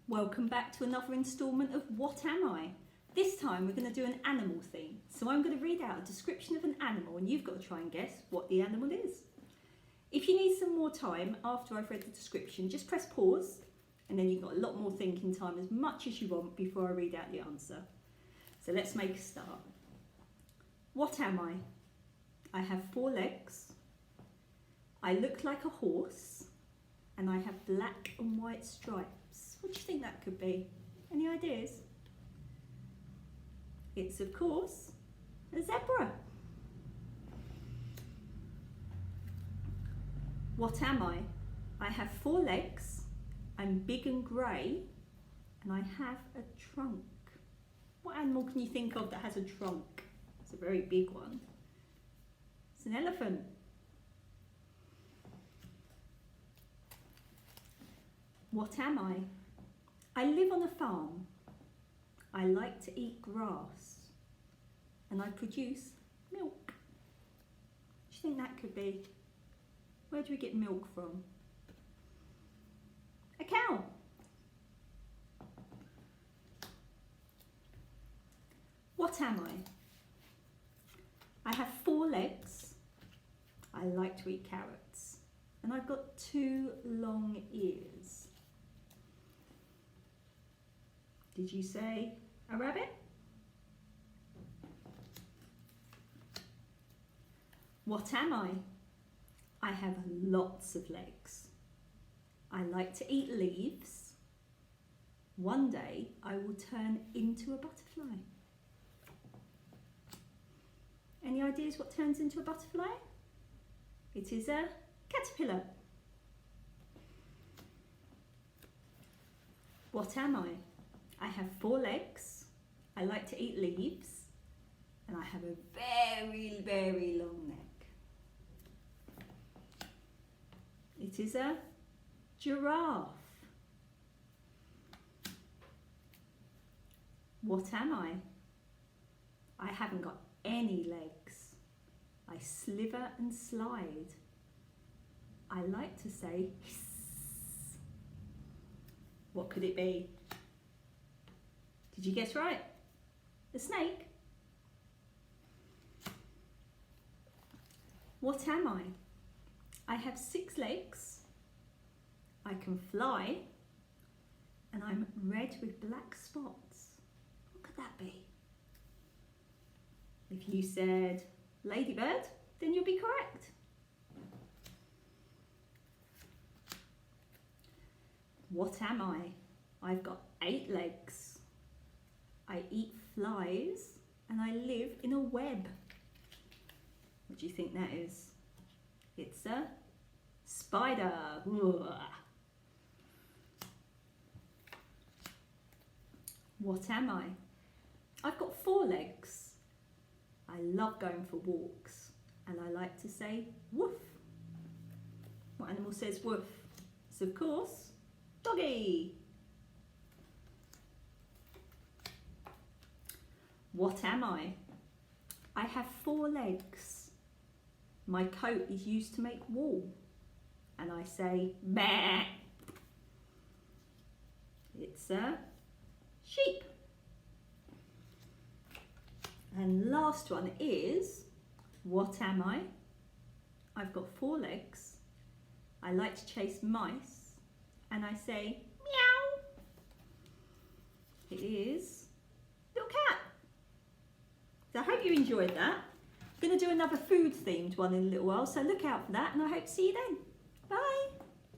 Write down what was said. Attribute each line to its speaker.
Speaker 1: Welcome back to another instalment of What Am I? This time we're going to do an animal theme. So I'm going to read out a description of an animal and you've got to try and guess what the animal is. If you need some more time after I've read the description, just press pause and then you've got a lot more thinking time, as much as you want, before I read out the answer. So let's make a start. What am I? I have 4 legs. I look like a horse and I have black and white stripes. What do you think that could be? Any ideas? It's, of course, a zebra. What am I? I have 4 legs, I'm big and grey, and I have a trunk. What animal can you think of that has a trunk? It's a very big one. It's an elephant. What am I? I live on a farm. I like to eat grass and I produce milk. What do you think that could be? Where do we get milk from? A cow. What am I? I have 4 legs. I like to eat carrots and I've got 2 long ears. Did you say a rabbit? What am I? I have lots of legs. I like to eat leaves. One day I will turn into a butterfly. Any ideas what turns into a butterfly? It is a caterpillar. What am I? I have 4 legs, I like to eat leaves, and I have a very, very long neck. It is a giraffe. What am I? I haven't got any legs. I sliver and slide. I like to say hiss. What could it be? Did you guess right? The snake? What am I? I have 6 legs, I can fly, and I'm red with black spots. What could that be? If you said Ladybird, then you'll be correct. What am I? I've got 8 legs. I eat flies and I live in a web. What do you think that is? It's a spider. Ugh. What am I? I've got 4 legs. I love going for walks and I like to say woof. What animal says woof? It's, of course, doggy. What am I? I have 4 legs. My coat is used to make wool. And I say, bah. It's a sheep. And last one is, what am I? I've got 4 legs. I like to chase mice. And I say, meow. It is little cat. So I hope you enjoyed that. I'm going to do another food themed one in a little while, so look out for that and I hope to see you then. Bye.